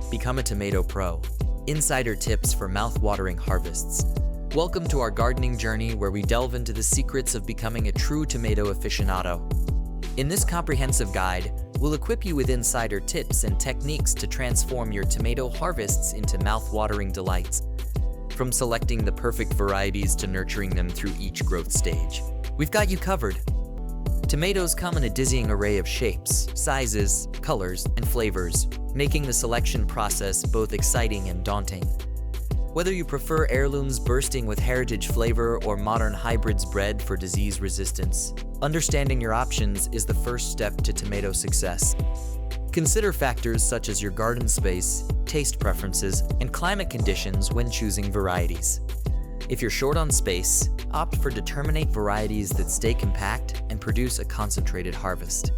Become a tomato pro. Insider tips for mouth-watering harvests. Welcome to our gardening journey where we delve into the secrets of becoming a true tomato aficionado. In this comprehensive guide, we'll equip you with insider tips and techniques to transform your tomato harvests into mouth-watering delights. From selecting the perfect varieties to nurturing them through each growth stage, we've got you covered. Tomatoes come in a dizzying array of shapes, sizes, colors, and flavors, making the selection process both exciting and daunting. Whether you prefer heirlooms bursting with heritage flavor or modern hybrids bred for disease resistance, understanding your options is the first step to tomato success. Consider factors such as your garden space, taste preferences, and climate conditions when choosing varieties. If you're short on space, opt for determinate varieties that stay compact and produce a concentrated harvest.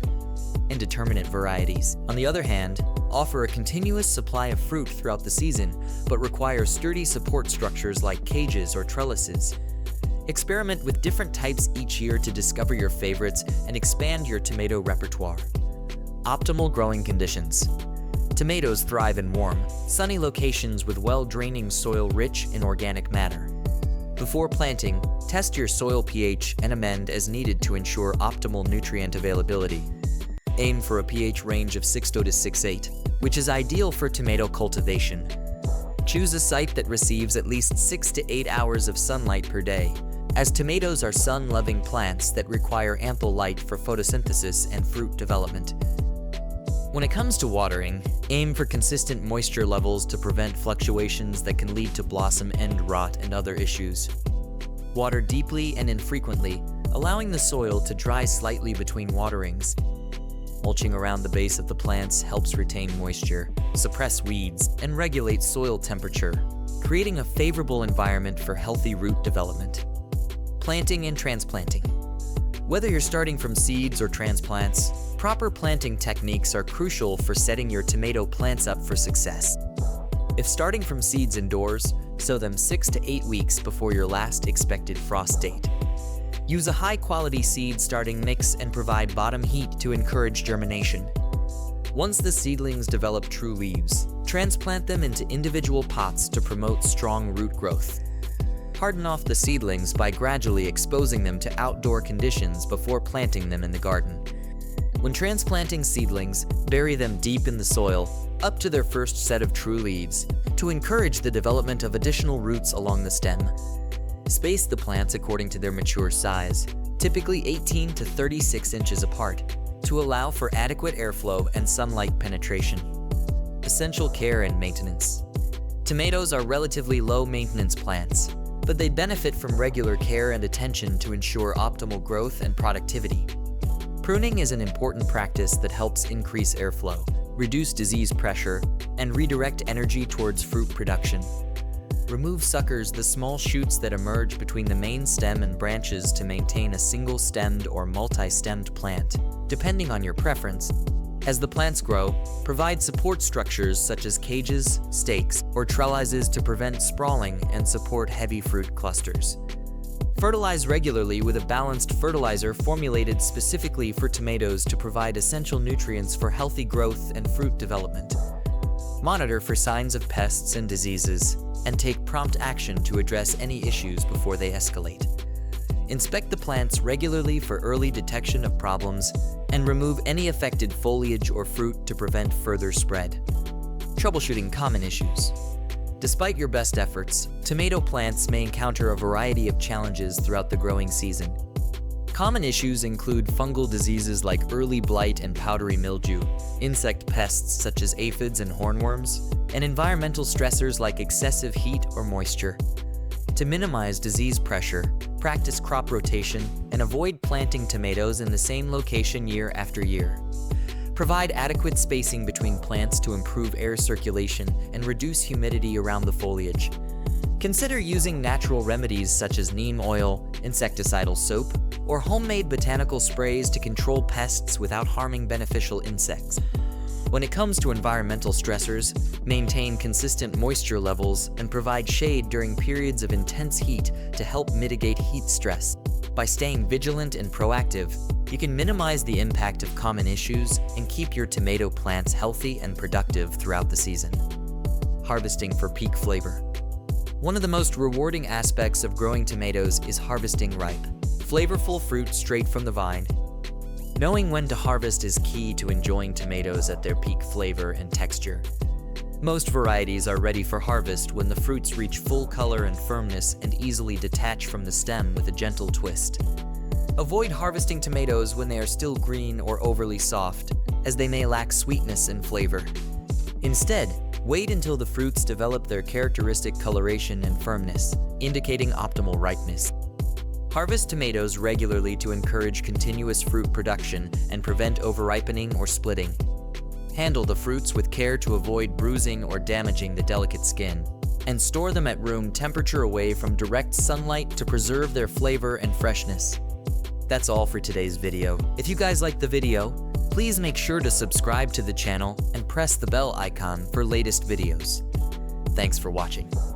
Indeterminate varieties, on the other hand, offer a continuous supply of fruit throughout the season, but require sturdy support structures like cages or trellises. Experiment with different types each year to discover your favorites and expand your tomato repertoire. Optimal growing conditions. Tomatoes thrive in warm, sunny locations with well-draining soil rich in organic matter. Before planting, test your soil pH and amend as needed to ensure optimal nutrient availability. Aim for a pH range of 6.0 to 6.8, which is ideal for tomato cultivation. Choose a site that receives at least 6 to 8 hours of sunlight per day, as tomatoes are sun-loving plants that require ample light for photosynthesis and fruit development. When it comes to watering, aim for consistent moisture levels to prevent fluctuations that can lead to blossom end rot and other issues. Water deeply and infrequently, allowing the soil to dry slightly between waterings. Mulching around the base of the plants helps retain moisture, suppress weeds, and regulate soil temperature, creating a favorable environment for healthy root development. Planting and transplanting. Whether you're starting from seeds or transplants, proper planting techniques are crucial for setting your tomato plants up for success. If starting from seeds indoors, sow them 6 to 8 weeks before your last expected frost date. Use a high-quality seed starting mix and provide bottom heat to encourage germination. Once the seedlings develop true leaves, transplant them into individual pots to promote strong root growth. Harden off the seedlings by gradually exposing them to outdoor conditions before planting them in the garden. When transplanting seedlings, bury them deep in the soil, up to their first set of true leaves, to encourage the development of additional roots along the stem. Space the plants according to their mature size, typically 18 to 36 inches apart, to allow for adequate airflow and sunlight penetration. Essential care and maintenance. Tomatoes are relatively low-maintenance plants, but they benefit from regular care and attention to ensure optimal growth and productivity. Pruning is an important practice that helps increase airflow, reduce disease pressure, and redirect energy towards fruit production. Remove suckers, the small shoots that emerge between the main stem and branches, to maintain a single-stemmed or multi-stemmed plant, depending on your preference. As the plants grow, provide support structures such as cages, stakes, or trellises to prevent sprawling and support heavy fruit clusters. Fertilize regularly with a balanced fertilizer formulated specifically for tomatoes to provide essential nutrients for healthy growth and fruit development. Monitor for signs of pests and diseases, and take prompt action to address any issues before they escalate. Inspect the plants regularly for early detection of problems, and remove any affected foliage or fruit to prevent further spread. Troubleshooting common issues. Despite your best efforts, tomato plants may encounter a variety of challenges throughout the growing season. Common issues include fungal diseases like early blight and powdery mildew, insect pests such as aphids and hornworms, and environmental stressors like excessive heat or moisture. To minimize disease pressure, practice crop rotation and avoid planting tomatoes in the same location year after year. Provide adequate spacing between plants to improve air circulation and reduce humidity around the foliage. Consider using natural remedies such as neem oil, insecticidal soap, or homemade botanical sprays to control pests without harming beneficial insects. When it comes to environmental stressors, maintain consistent moisture levels and provide shade during periods of intense heat to help mitigate heat stress. By staying vigilant and proactive, you can minimize the impact of common issues and keep your tomato plants healthy and productive throughout the season. harvesting for peak flavor. One of the most rewarding aspects of growing tomatoes is harvesting ripe, flavorful fruit straight from the vine. Knowing when to harvest is key to enjoying tomatoes at their peak flavor and texture. Most varieties are ready for harvest when the fruits reach full color and firmness and easily detach from the stem with a gentle twist. Avoid harvesting tomatoes when they are still green or overly soft, as they may lack sweetness and flavor. Instead, wait until the fruits develop their characteristic coloration and firmness, indicating optimal ripeness. Harvest tomatoes regularly to encourage continuous fruit production and prevent overripening or splitting. Handle the fruits with care to avoid bruising or damaging the delicate skin, and store them at room temperature away from direct sunlight to preserve their flavor and freshness. That's all for today's video. If you guys liked the video, please make sure to subscribe to the channel and press the bell icon for latest videos. Thanks for watching.